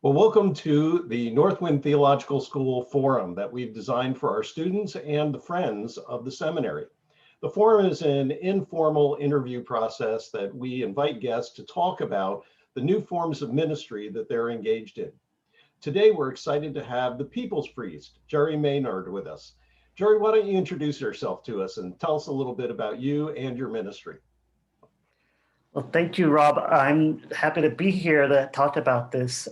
Well, welcome to the Northwind Theological School Forum that we've designed for our students and the friends of the seminary. The forum is an informal interview process that we invite guests to talk about the new forms of ministry that they're engaged in. Today, we're excited to have the People's Priest, Jerry Maynard, with us. Jerry, why don't you introduce yourself to us and tell us a little bit about you and your ministry? Well, thank you, Rob. I'm happy to be here to talk about this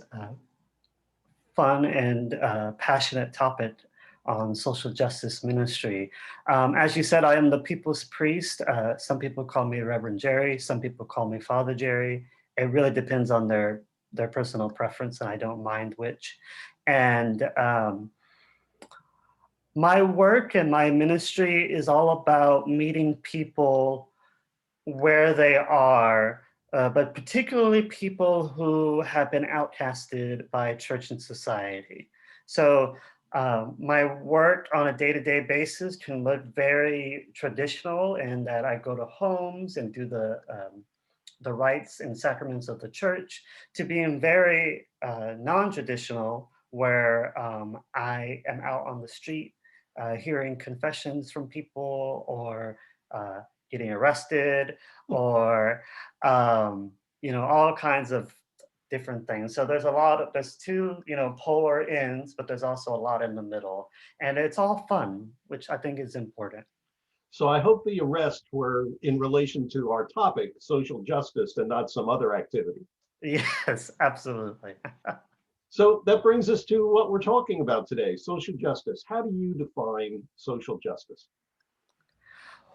fun and passionate topic on social justice ministry. As you said, I am the People's Priest. Some people call me Reverend Jerry. Some people call me Father Jerry. It really depends on their personal preference, and I don't mind which. And my work and my ministry is all about meeting people where they are, but particularly people who have been outcasted by church and society. So my work on a day-to-day basis can look very traditional in that I go to homes and do the rites and sacraments of the church, to being very non-traditional, where I am out on the street hearing confessions from people, or getting arrested, or all kinds of different things. So there's two polar ends, but there's also a lot in the middle, and it's all fun, which I think is important. So I hope the arrests were in relation to our topic, social justice, and not some other activity. Yes, absolutely. So that brings us to what we're talking about today, social justice. How do you define social justice?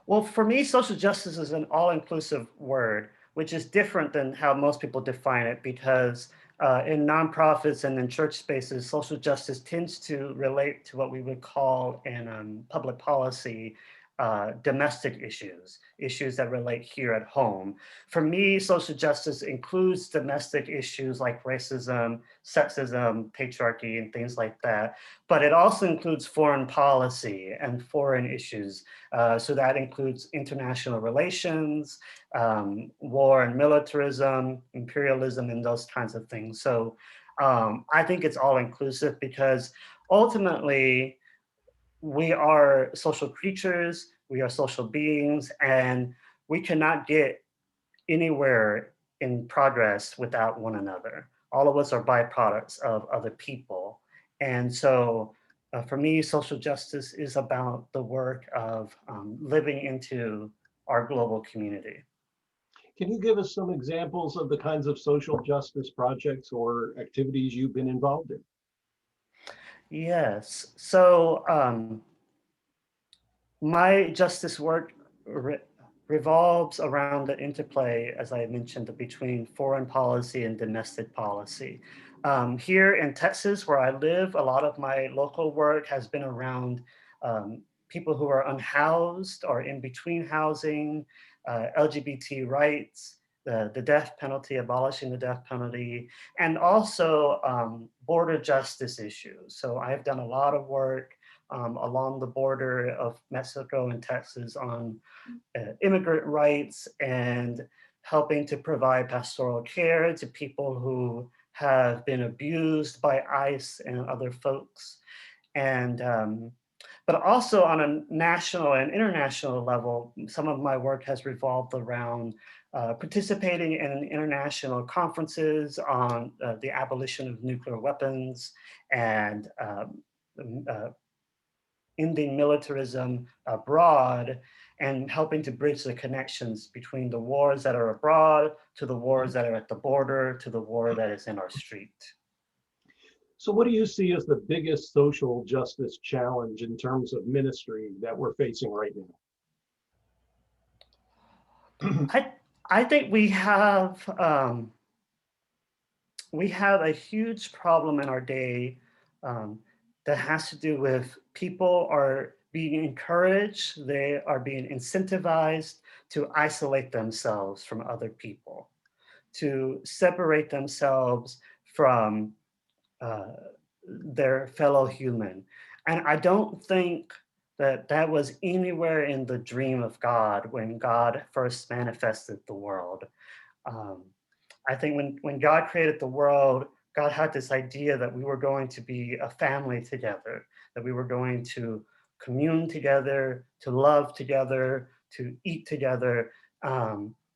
Well, for me, social justice is an all-inclusive word, which is different than how most people define it, because in nonprofits and in church spaces, social justice tends to relate to what we would call in public policy domestic issues that relate here at home. For me, social justice includes domestic issues like racism, sexism, patriarchy, and things like that. But it also includes foreign policy and foreign issues. So that includes international relations, war and militarism, imperialism, and those kinds of things. So I think it's all inclusive, because ultimately, we are social creatures, we are social beings, and we cannot get anywhere in progress without one another. All of us are byproducts of other people. And so for me, social justice is about the work of living into our global community. Can you give us some examples of the kinds of social justice projects or activities you've been involved in? Yes. So my justice work revolves around the interplay, as I mentioned, between foreign policy and domestic policy. Here in Texas, where I live, a lot of my local work has been around people who are unhoused or in between housing, LGBT rights, the death penalty, abolishing the death penalty, and also border justice issues. So I've done a lot of work along the border of Mexico and Texas on immigrant rights, and helping to provide pastoral care to people who have been abused by ICE and other folks. And but also on a national and international level, some of my work has revolved around participating in international conferences on the abolition of nuclear weapons, and ending militarism abroad, and helping to bridge the connections between the wars that are abroad, to the wars that are at the border, to the war that is in our street. So what do you see as the biggest social justice challenge in terms of ministry that we're facing right now? I think we have a huge problem in our day um, that has to do with people are being encouraged, they are being incentivized to isolate themselves from other people, to separate themselves from uh, their fellow human. And I don't think that that was anywhere in the dream of God when God first manifested the world. Um, I think when God created the world, God had this idea that we were going to be a family together, that we were going to commune together, to love together, to eat together.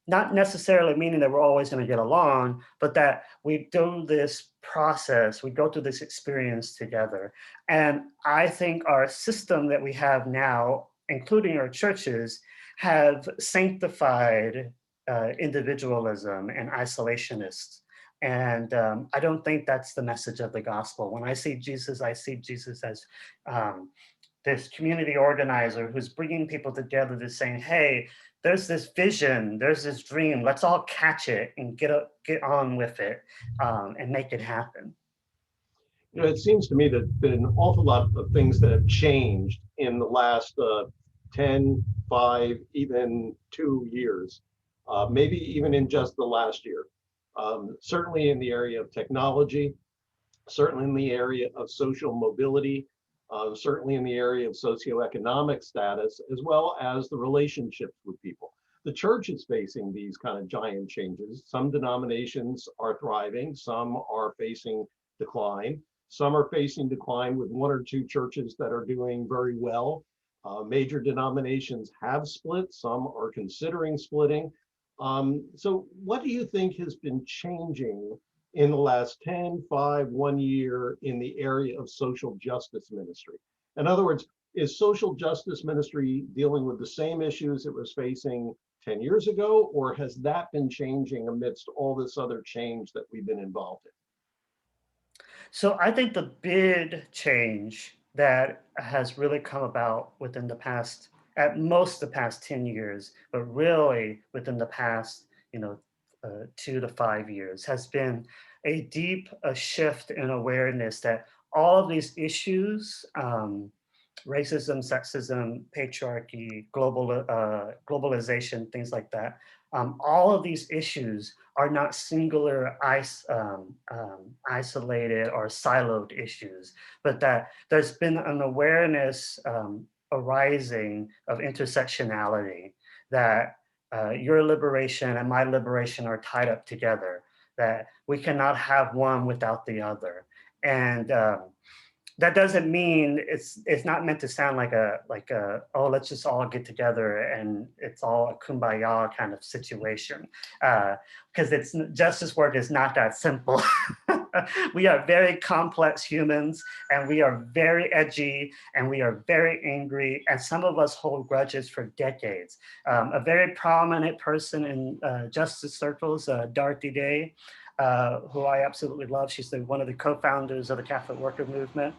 Not necessarily meaning that we're always going to get along, but that we do this process, we go through this experience together. And I think our system that we have now, including our churches, have sanctified individualism and isolationists. And I don't think that's the message of the gospel. When I see Jesus as this community organizer who's bringing people together to saying, hey, there's this vision, there's this dream, let's all catch it and get on with it and make it happen. You know, it seems to me that there's been an awful lot of things that have changed in the last 10, 5, even 2 years, maybe even in just the last year. Certainly in the area of technology, certainly in the area of social mobility, certainly in the area of socioeconomic status, as well as the relationships with people. The church is facing these kind of giant changes. Some denominations are thriving, some are facing decline. Some are facing decline with 1 or 2 churches that are doing very well. Major denominations have split, some are considering splitting. So what do you think has been changing in the last 10, 5, 1 year in the area of social justice ministry? In other words, is social justice ministry dealing with the same issues it was facing 10 years ago, or has that been changing amidst all this other change that we've been involved in? So I think the big change that has really come about within the past, at most the past 10 years, but really within the past, 2 to 5 years, has been a deep shift in awareness that all of these issues, racism, sexism, patriarchy, globalization, things like that, all of these issues are not singular, isolated or siloed issues, but that there's been an awareness arising of intersectionality, that your liberation and my liberation are tied up together, that we cannot have one without the other. And that doesn't mean it's not meant to sound like a oh, let's just all get together and it's all a kumbaya kind of situation, because it's justice work is not that simple. We are very complex humans, and we are very edgy, and we are very angry, and some of us hold grudges for decades. A very prominent person in justice circles, Dorothy Day, who I absolutely love. She's one of the co-founders of the Catholic Worker Movement.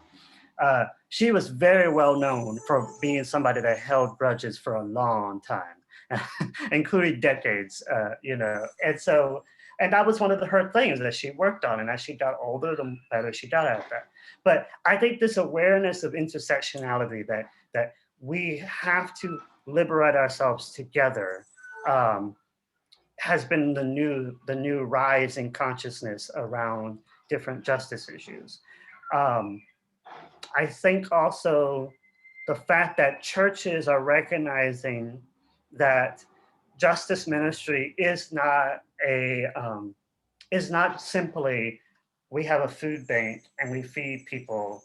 She was very well known for being somebody that held grudges for a long time, including decades, and that was one of her things that she worked on. And as she got older, the better she got at that. But I think this awareness of intersectionality, that we have to liberate ourselves together, has been the new rise in consciousness around different justice issues. I think also the fact that churches are recognizing that justice ministry is not simply we have a food bank and we feed people,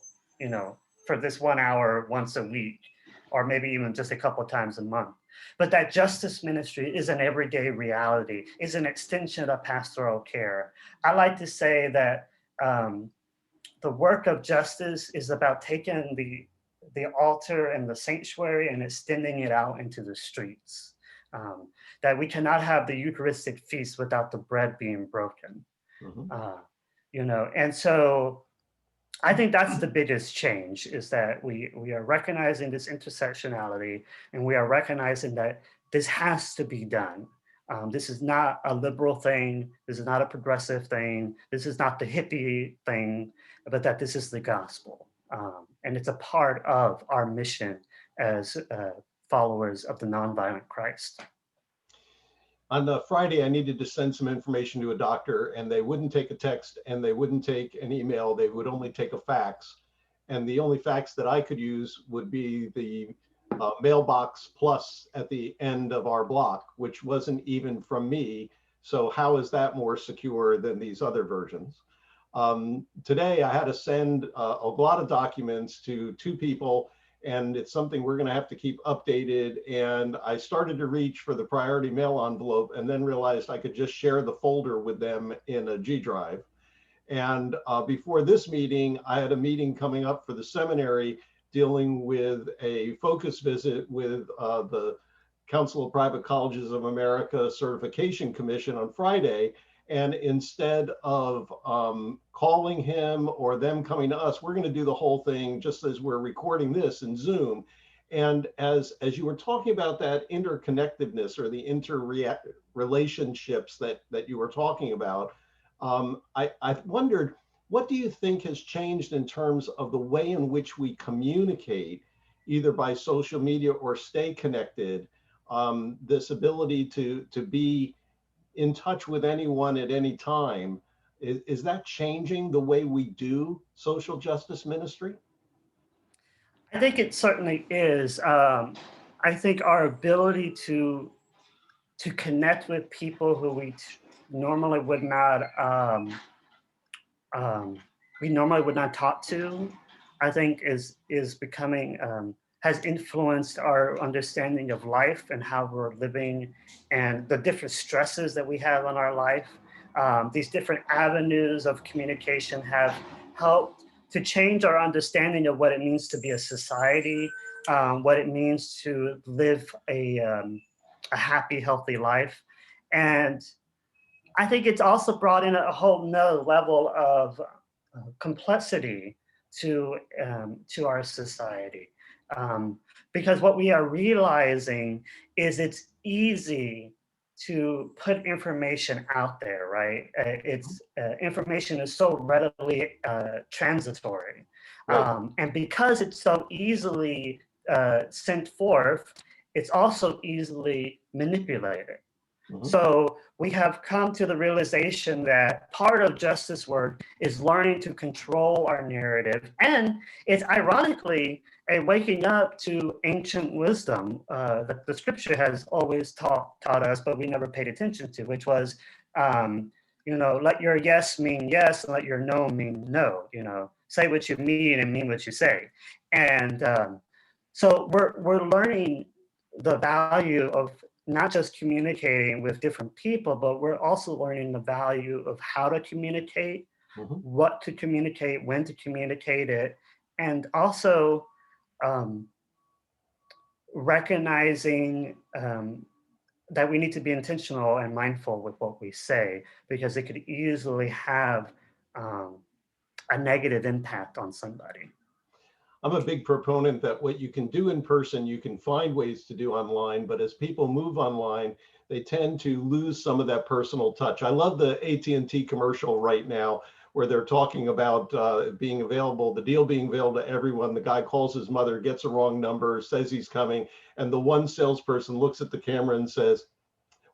for this 1 hour once a week, or maybe even just a couple times a month. But that justice ministry is an everyday reality, is an extension of pastoral care. I like to say that the work of justice is about taking the altar and the sanctuary and extending it out into the streets. That we cannot have the Eucharistic feast without the bread being broken. And so I think that's the biggest change, is that we are recognizing this intersectionality, and we are recognizing that this has to be done. This is not a liberal thing. This is not a progressive thing. This is not the hippie thing, but that this is the gospel. And it's a part of our mission as followers of the nonviolent Christ. On the Friday, I needed to send some information to a doctor, and they wouldn't take a text and they wouldn't take an email. They would only take a fax. And the only fax that I could use would be the mailbox plus at the end of our block, which wasn't even from me. So how is that more secure than these other versions? Today, I had to send a lot of documents to two people, and it's something we're going to have to keep updated. And I started to reach for the priority mail envelope and then realized I could just share the folder with them in a G drive. And before this meeting, I had a meeting coming up for the seminary dealing with a focus visit with the Council of Private Colleges of America Certification Commission on Friday. And instead of calling him or them coming to us, we're going to do the whole thing just as we're recording this in Zoom. And as you were talking about that interconnectedness or the interrelationships that you were talking about, I wondered, what do you think has changed in terms of the way in which we communicate, either by social media or stay connected, this ability to be in touch with anyone at any time? Is that changing the way we do social justice ministry? I think it certainly is. I think our ability to connect with people who normally would not um, talk to, I think is becoming has influenced our understanding of life and how we're living and the different stresses that we have on our life. These different avenues of communication have helped to change our understanding of what it means to be a society, what it means to live a happy, healthy life. And I think it's also brought in a whole nother level of complexity to our society. Because what we are realizing is it's easy to put information out there, right? It's information is so readily transitory. Right. And because it's so easily sent forth, it's also easily manipulated. Mhm. So we have come to the realization that part of justice work is learning to control our narrative. And it's ironically a waking up to ancient wisdom that the scripture has always taught us, but we never paid attention to, which was, let your yes mean yes and let your no mean no, say what you mean and mean what you say. And so we're learning the value of not just communicating with different people, but we're also learning the value of how to communicate, Mhm. what to communicate, when to communicate it, and also recognizing that we need to be intentional and mindful with what we say, because it could easily have a negative impact on somebody. I'm a big proponent that what you can do in person, you can find ways to do online, but as people move online, they tend to lose some of that personal touch. I love the AT&T commercial right now where they're talking about being available, the deal being available to everyone. The guy calls his mother, gets a wrong number, says he's coming, and the one salesperson looks at the camera and says,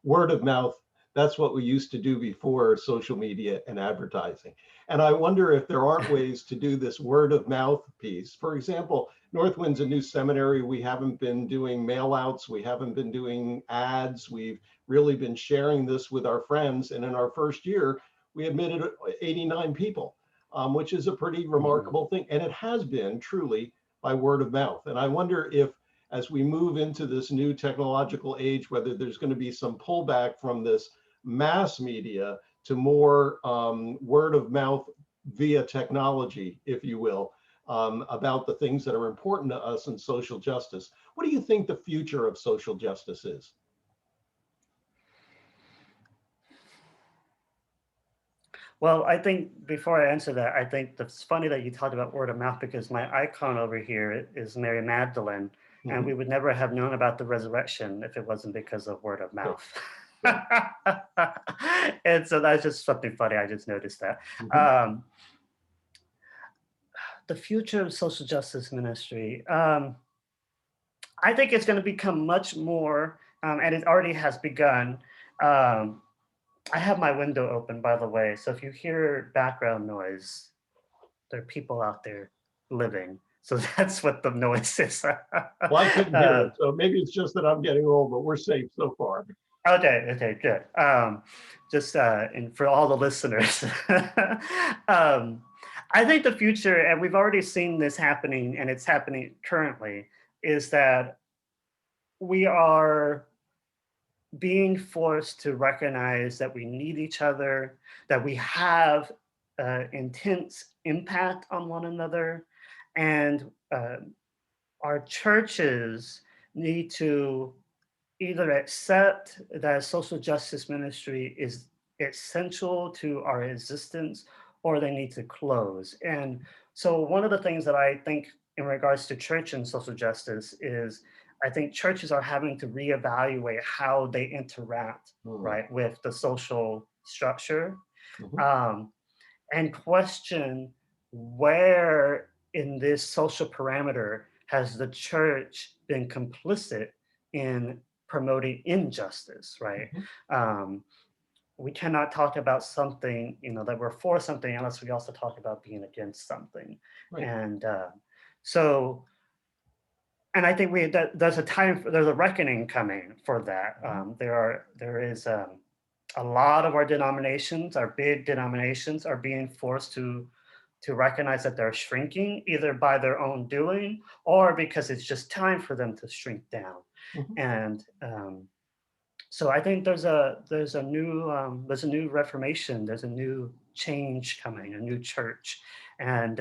word of mouth. That's what we used to do before social media and advertising. And I wonder if there aren't ways to do this word of mouth piece. For example, Northwind's a new seminary. We haven't been doing mail outs. We haven't been doing ads. We've really been sharing this with our friends. And in our first year, we admitted 89 people, which is a pretty remarkable thing. And it has been truly by word of mouth. And I wonder if as we move into this new technological age, whether there's going to be some pullback from this mass media to more word of mouth via technology, if you will, about the things that are important to us in social justice. What do you think the future of social justice is? Well, I think before I answer that, I think it's funny that you talked about word of mouth, because my icon over here is Mary Magdalene, and we would never have known about the resurrection if it wasn't because of word of mouth. And so that's just something funny. I just noticed that. The future of social justice ministry. I think it's going to become much more, and it already has begun. I have my window open, by the way. So if you hear background noise, there are people out there living. So that's what the noise is. Well, I couldn't hear it, so maybe it's just that I'm getting old, but we're safe so far. Okay, good. Just and for all the listeners, um, I think the future, and we've already seen this happening, and it's happening currently, is that we are being forced to recognize that we need each other, that we have intense impact on one another, and our churches need to either accept that social justice ministry is essential to our existence, or they need to close. And so one of the things that I think in regards to church and social justice is I think churches are having to reevaluate how they interact, Hmm. right, with the social structure, Mhm. um, and question where in this social parameter has the church been complicit in promoting injustice, right? Mhm. Um, we cannot talk about something, that we're for something unless we also talk about being against something. Right. And so, and I think there's a time, there's a reckoning coming for that. Mhm. There is a lot of our denominations, our big denominations, are being forced to recognize that they're shrinking either by their own doing or because it's just time for them to shrink down. Mhm. And so I think there's a new reformation, there's a new change coming, a new church, and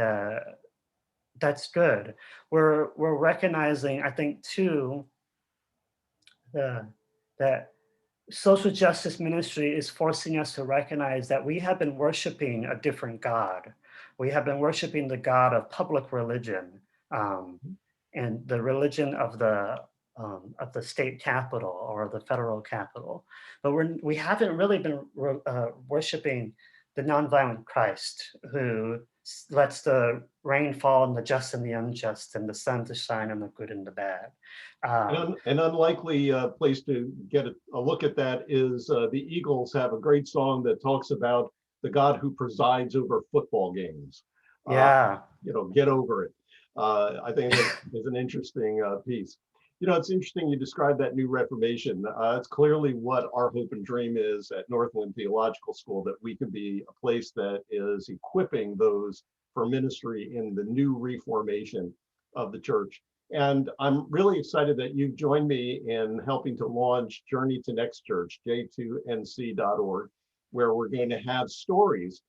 that's good. We're recognizing, I think, too, uh, that social justice ministry is forcing us to recognize that we have been worshiping a different God. We have been worshiping the God of public religion, um, Mhm. and the religion of the state capital or the federal capital. But we haven't really been worshiping the nonviolent Christ who lets the rain fall on the just and the unjust, and the sun to shine on the good and the bad. Um, An unlikely place to get a look at that is the Eagles have a great song that talks about the God who presides over football games. Uh, yeah. get over it. I think that is an interesting piece. It's interesting you described that new Reformation. It's clearly what our hope and dream is at Northwind Theological School, that we can be a place that is equipping those for ministry in the new reformation of the church. And I'm really excited that you've joined me in helping to launch Journey to Next Church, j2nc.org, where we're going to have stories,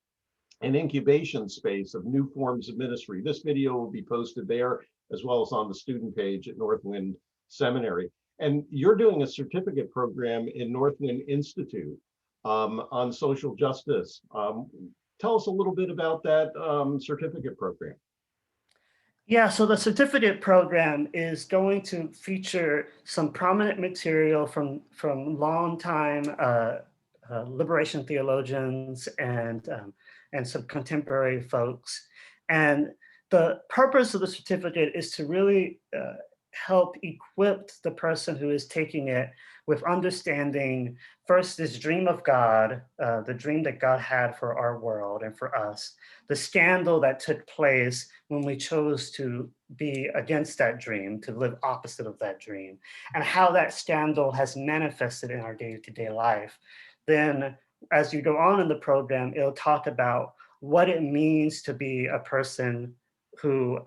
an incubation space of new forms of ministry. This video will be posted there as well as on the student page at Northwind Seminary. And you're doing a certificate program in Northwind Institute on social justice. Tell us a little bit about that certificate program. Yeah, so the certificate program is going to feature some prominent material from longtime liberation theologians and some contemporary folks. And the purpose of the certificate is to really help equip the person who is taking it with understanding first this dream of God, the dream that God had for our world and for us, the scandal that took place when we chose to be against that dream, to live opposite of that dream, and how that scandal has manifested in our day-to-day life. Then, as you go on in the program, it'll talk about what it means to be a person who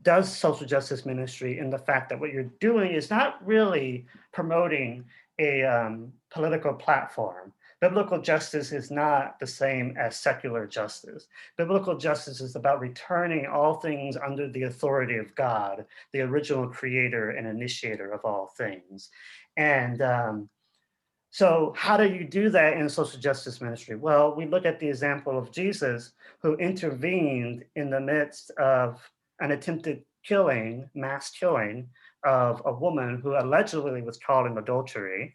does social justice ministry, in the fact that what you're doing is not really promoting a political platform. Biblical justice is not the same as secular justice. Biblical justice is about returning all things under the authority of God, the original creator and initiator of all things. And so how do you do that in social justice ministry? Well, we look at the example of Jesus, who intervened in the midst of an attempted killing, mass killing of a woman who allegedly was caught in adultery.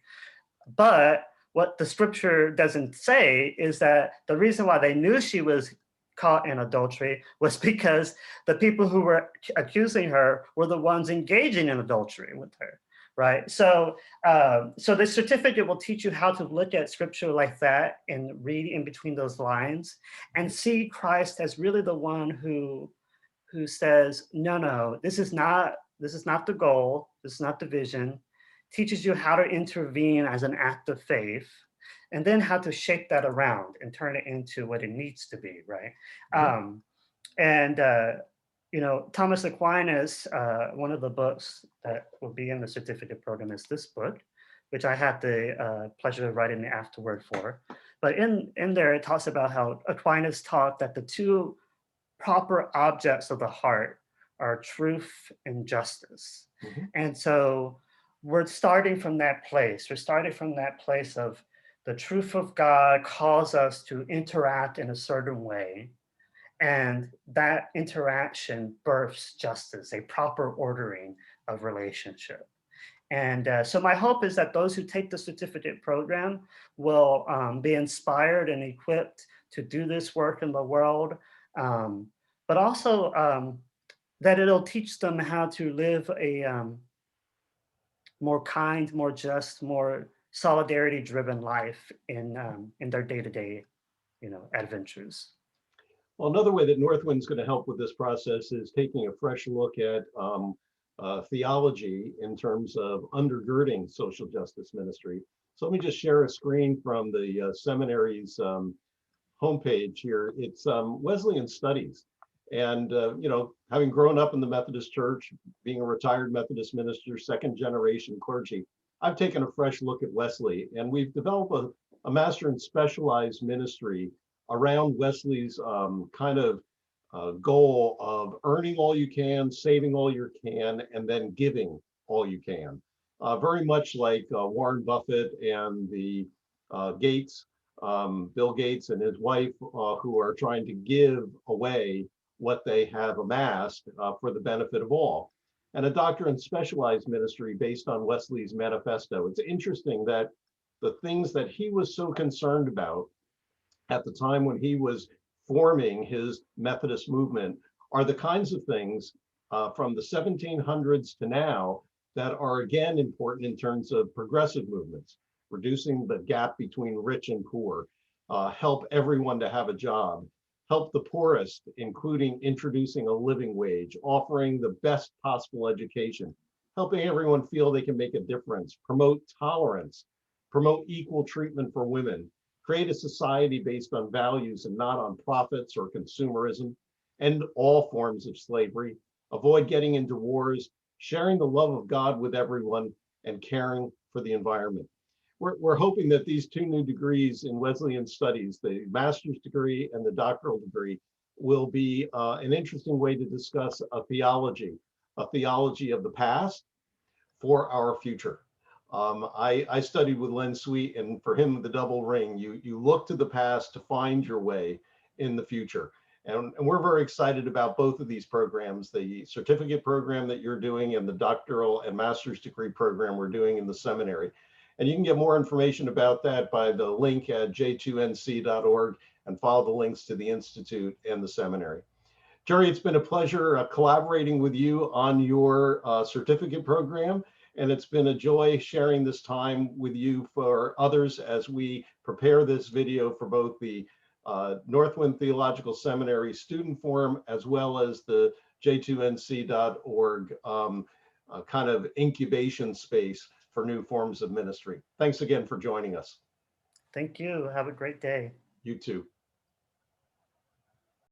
But what the scripture doesn't say is that the reason why they knew she was caught in adultery was because the people who were accusing her were the ones engaging in adultery with her, right? So the certificate will teach you how to look at scripture like that and read in between those lines and see Christ as really the one who says, no, this is not the goal, this is not the vision. teaches you how to intervene as an act of faith, and then how to shape that around and turn it into what it needs to be, right? Mhm. And you know, Thomas Aquinas, one of the books that will be in the certificate program is this book, which I had the pleasure of writing the afterword for. But in there, it talks about how Aquinas taught that the two proper objects of the heart are truth and justice. Mhm. And so we're starting from that place. We're starting from that place of the truth of God calls us to interact in a certain way. And that interaction births justice, a proper ordering of relationship. And so my hope is that those who take the certificate program will be inspired and equipped to do this work in the world, um, but also that it'll teach them how to live a more kind, more just, more solidarity-driven life in their day-to-day, you know, adventures. Well, another way that Northwind's going to help with this process is taking a fresh look at theology in terms of undergirding social justice ministry. So let me just share a screen from the seminary's homepage here. It's Wesleyan Studies. And, you know, having grown up in the Methodist Church, being a retired Methodist minister, second generation clergy, I've taken a fresh look at Wesley, and we've developed a master in specialized ministry around Wesley's kind of goal of earning all you can, saving all you can, and then giving all you can. Very much like Warren Buffett and the Gates, Bill Gates and his wife, who are trying to give away what they have amassed for the benefit of all. And a doctor in specialized ministry based on Wesley's manifesto. It's interesting that the things that he was so concerned about at the time when he was forming his Methodist movement are the kinds of things from the 1700s to now that are again important in terms of progressive movements, reducing the gap between rich and poor, help everyone to have a job, help the poorest, including introducing a living wage, offering the best possible education, helping everyone feel they can make a difference, promote tolerance, promote equal treatment for women, create a society based on values and not on profits or consumerism, end all forms of slavery, avoid getting into wars, sharing the love of God with everyone, and caring for the environment. We're hoping that these two new degrees in Wesleyan studies, the master's degree and the doctoral degree, will be an interesting way to discuss a theology of the past for our future. I studied with Len Sweet, and for him, the double ring, you look to the past to find your way in the future. And we're very excited about both of these programs, the certificate program that you're doing and the doctoral and master's degree program we're doing in the seminary. And you can get more information about that by the link at j2nc.org and follow the links to the Institute and the seminary. Jerry, it's been a pleasure collaborating with you on your certificate program. And it's been a joy sharing this time with you for others as we prepare this video for both the Northwind Theological Seminary Student Forum as well as the j2nc.org kind of incubation space for new forms of ministry. Thanks again for joining us. Thank you. Have a great day. You too.